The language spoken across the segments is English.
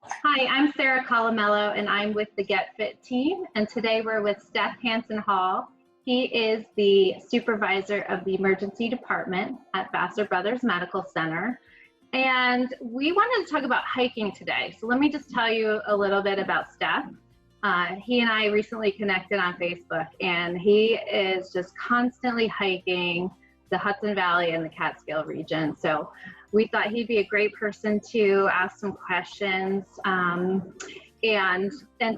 Hi, I'm Sarah Colomello, and I'm with the Get Fit team. And today we're with Seth Hansen-Hall. He is the supervisor of the emergency department at Vassar Brothers Medical Center. And we wanted to talk about hiking today. So let me just tell you a little bit about Seth. He and I recently connected on Facebook, and he is just constantly hiking the Hudson Valley and the Catskill region. So we thought he'd be a great person to ask some questions and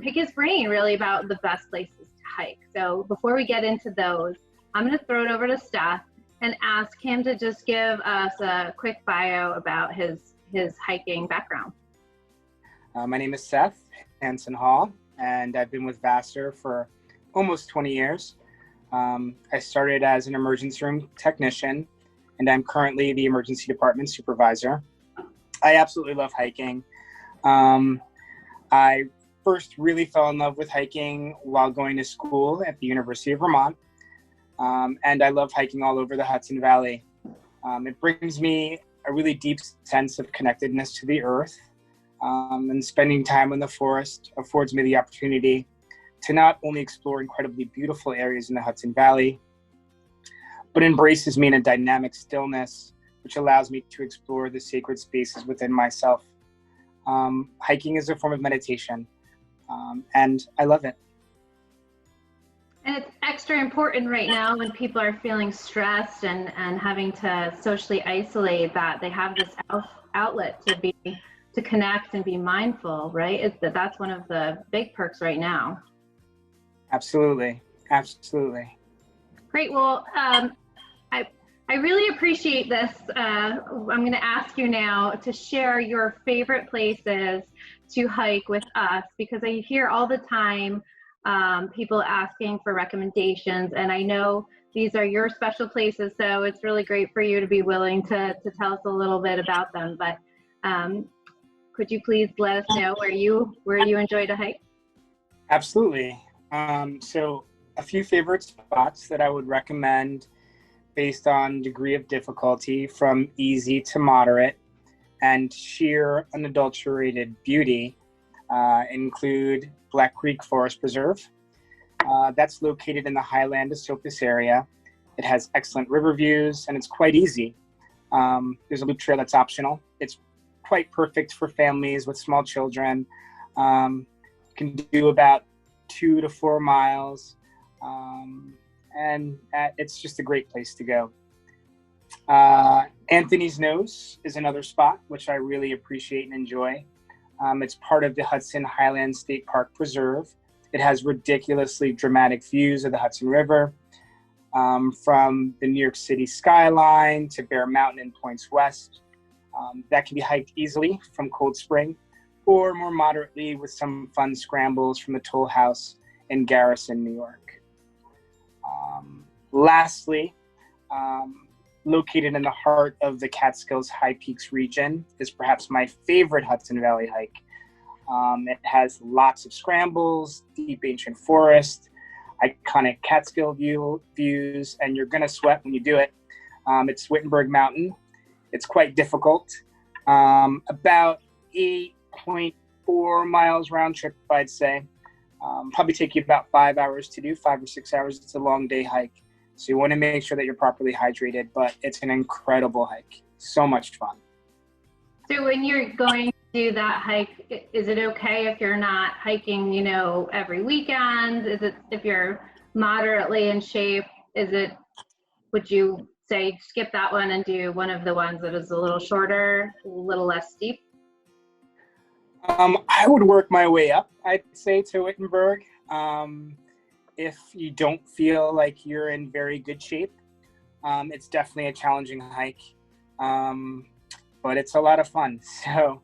pick his brain really about the best places to hike. So before we get into those, I'm going to throw it over to Seth and ask him to just give us a quick bio about his hiking background. My name is Seth Hansen-Hall, and I've been with Vassar for almost 20 years. I started as an emergency room technician, and I'm currently the emergency department supervisor. I absolutely love hiking. I first really fell in love with hiking while going to school at the University of Vermont, and I love hiking all over the Hudson Valley. It brings me a really deep sense of connectedness to the earth, and spending time in the forest affords me the opportunity to not only explore incredibly beautiful areas in the Hudson Valley, but embraces me in a dynamic stillness, which allows me to explore the sacred spaces within myself. Hiking is a form of meditation, and I love it. And it's extra important right now when people are feeling stressed and having to socially isolate, that they have this outlet to connect and be mindful, right? That's one of the big perks right now. Absolutely. Absolutely. Great. Well, I really appreciate this. I'm going to ask you now to share your favorite places to hike with us, because I hear all the time people asking for recommendations, and I know these are your special places, so it's really great for you to be willing to tell us a little bit about them. But could you please let us know where you enjoy to hike? Absolutely. So a few favorite spots that I would recommend based on degree of difficulty, from easy to moderate and sheer unadulterated beauty, include Black Creek Forest Preserve. That's located in the Highland Esopus area. It has excellent river views, and it's quite easy. There's a loop trail that's optional. It's quite perfect for families with small children. You can do about 2 to 4 miles, and it's just a great place to go. Anthony's Nose is another spot which I really appreciate and enjoy. It's part of the Hudson Highland State Park Preserve. It has ridiculously dramatic views of the Hudson River, from the New York City skyline to Bear Mountain and points west. That can be hiked easily from Cold Spring, or more moderately with some fun scrambles from the Toll House in Garrison, New York. Lastly, located in the heart of the Catskills High Peaks region is perhaps my favorite Hudson Valley hike. It has lots of scrambles, deep ancient forest, iconic Catskill views, and you're gonna sweat when you do it. It's Wittenberg Mountain. It's quite difficult. About 8.4 miles round trip, I'd say. Probably take you about 5 hours to do, 5 or 6 hours. It's a long day hike. So you want to make sure that you're properly hydrated, but it's an incredible hike. So much fun. So when you're going to do that hike, is it okay if you're not hiking, every weekend? Is it, if you're moderately in shape, would you say skip that one and do one of the ones that is a little shorter, a little less steep? I would work my way up, I'd say, to Wittenberg. If you don't feel like you're in very good shape, it's definitely a challenging hike, but it's a lot of fun. So,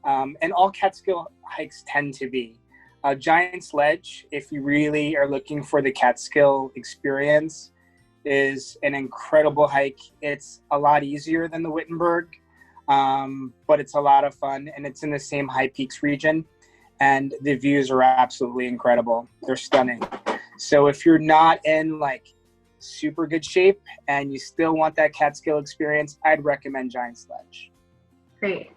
and all Catskill hikes tend to be. Giant Sledge, if you really are looking for the Catskill experience, is an incredible hike. It's a lot easier than the Wittenberg, but it's a lot of fun, and it's in the same High Peaks region, and the views are absolutely incredible. They're stunning. So if you're not in like super good shape and you still want that Catskill experience, I'd recommend Giant Sledge. Great.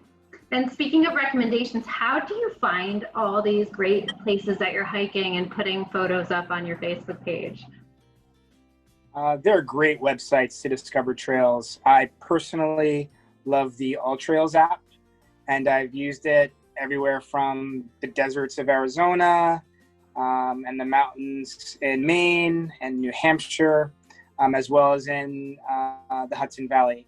And speaking of recommendations, how do you find all these great places that you're hiking and putting photos up on your Facebook page? There are great websites to discover trails. I personally love the All Trails app, and I've used it everywhere from the deserts of Arizona and the mountains in Maine and New Hampshire, as well as in the Hudson Valley.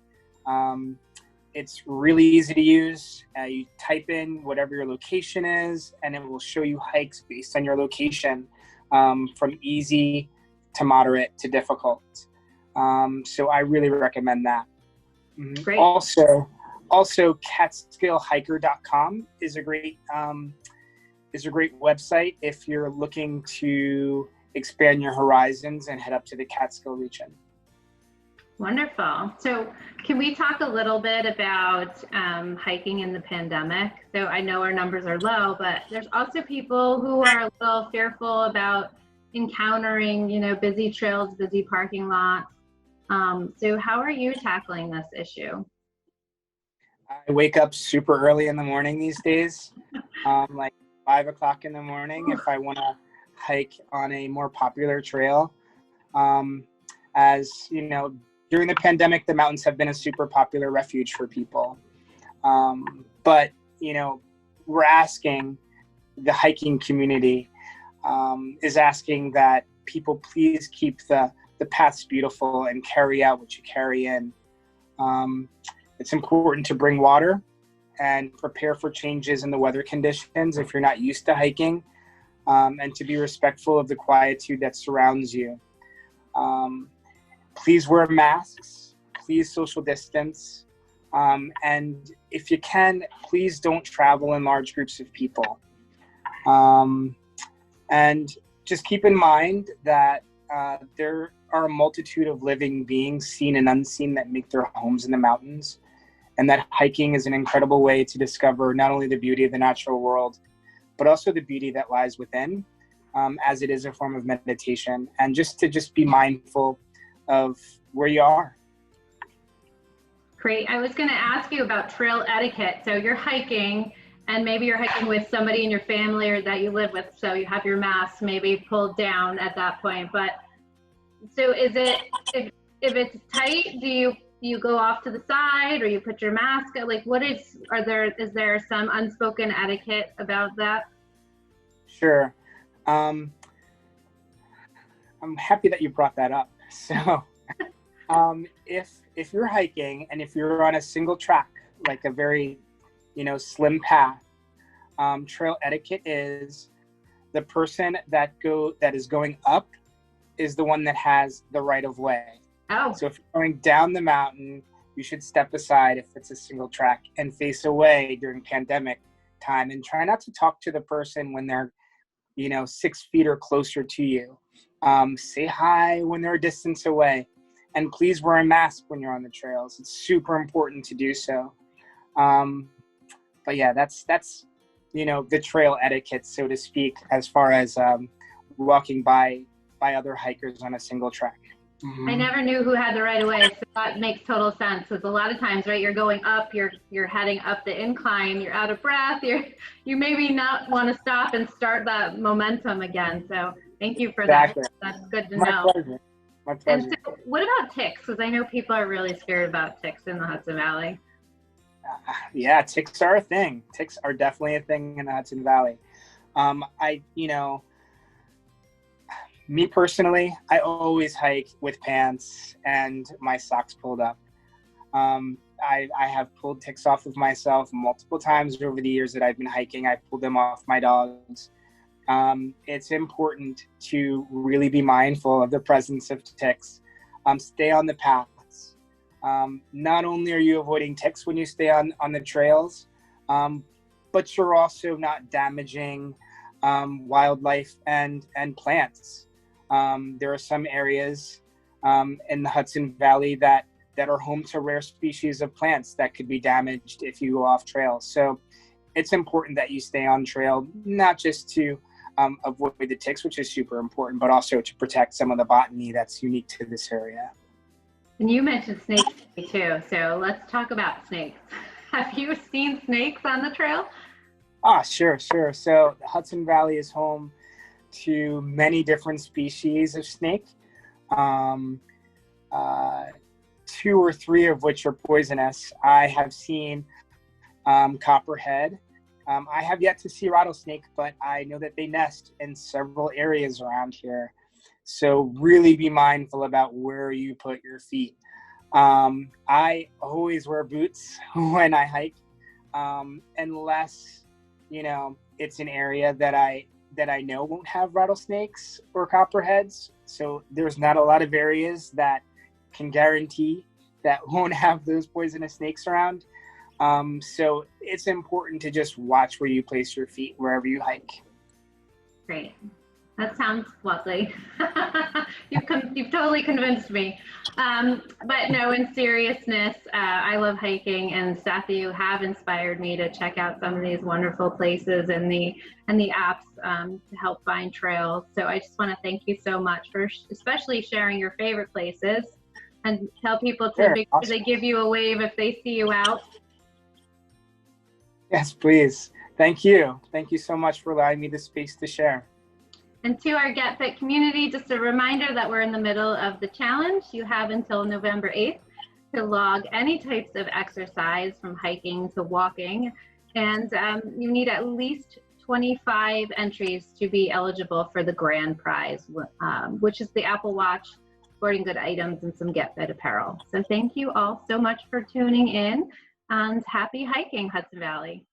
It's really easy to use. You type in whatever your location is, and it will show you hikes based on your location, from easy to moderate to difficult. So I really recommend that. Great. Also catskillhiker.com is a great website if you're looking to expand your horizons and head up to the Catskill region. Wonderful. So can we talk a little bit about hiking in the pandemic? So I know our numbers are low, but there's also people who are a little fearful about encountering, busy trails, busy parking lots. So how are you tackling this issue? I wake up super early in the morning these days, like 5 o'clock in the morning if I want to hike on a more popular trail. As you know, during the pandemic, the mountains have been a super popular refuge for people. But, we're asking, the hiking community is asking that people please keep the paths beautiful and carry out what you carry in. It's important to bring water and prepare for changes in the weather conditions if you're not used to hiking, and to be respectful of the quietude that surrounds you. Please wear masks, please social distance, and if you can, please don't travel in large groups of people. And just keep in mind that there are a multitude of living beings, seen and unseen, that make their homes in the mountains, and that hiking is an incredible way to discover not only the beauty of the natural world, but also the beauty that lies within, as it is a form of meditation, and just be mindful of where you are. Great. I was going to ask you about trail etiquette. So you're hiking, and maybe you're hiking with somebody in your family or that you live with, so you have your mask maybe pulled down at that point. But so is it, if it's tight, do you go off to the side, or you put your mask? Like, is there some unspoken etiquette about that? Sure. I'm happy that you brought that up. So, if you're hiking and if you're on a single track, like a very, slim path, trail etiquette is the person that is going up is the one that has the right of way. Oh. So if you're going down the mountain, you should step aside if it's a single track and face away during pandemic time, and try not to talk to the person when they're 6 feet or closer to you. Say hi when they're a distance away, and please wear a mask when you're on the trails. It's super important to do so. But yeah, that's the trail etiquette, so to speak, as far as walking by other hikers on a single track. Mm-hmm. I never knew who had the right of way, so that makes total sense. Because a lot of times, right, you're going up, you're heading up the incline, you're out of breath, you maybe not want to stop and start that momentum again. So thank you for Exactly. that. That's good to My know. pleasure. My pleasure. And so what about ticks? Because I know people are really scared about ticks in the Hudson Valley. Yeah, ticks are a thing. Ticks are definitely a thing in the Hudson Valley. Me personally, I always hike with pants and my socks pulled up. I have pulled ticks off of myself multiple times over the years that I've been hiking. I pulled them off my dogs. It's important to really be mindful of the presence of ticks. Stay on the paths. Not only are you avoiding ticks when you stay on the trails, but you're also not damaging wildlife and plants. There are some areas in the Hudson Valley that are home to rare species of plants that could be damaged if you go off trail. So it's important that you stay on trail, not just to avoid the ticks, which is super important, but also to protect some of the botany that's unique to this area. And you mentioned snakes too, so let's talk about snakes. Have you seen snakes on the trail? Ah, sure, sure. So the Hudson Valley is home to many different species of snake. Um, uh, Two or three of which are poisonous. I have seen copperhead. I have yet to see rattlesnake, but I know that they nest in several areas around here. So really be mindful about where you put your feet. I always wear boots when I hike, unless it's an area that I know won't have rattlesnakes or copperheads. So there's not a lot of areas that can guarantee that won't have those poisonous snakes around. So it's important to just watch where you place your feet wherever you hike. Great. That sounds lovely. You've totally convinced me. But no, in seriousness, I love hiking, and Seth, you have inspired me to check out some of these wonderful places and the apps to help find trails. So I just want to thank you so much for especially sharing your favorite places, and tell people to make sure they give you a wave if they see you out. Yes, please. Thank you. Thank you so much for allowing me the space to share. And to our Get Fit community, just a reminder that we're in the middle of the challenge. You have until November 8th to log any types of exercise from hiking to walking. And you need at least 25 entries to be eligible for the grand prize, which is the Apple Watch, sporting good items, and some Get Fit apparel. So thank you all so much for tuning in, and happy hiking, Hudson Valley.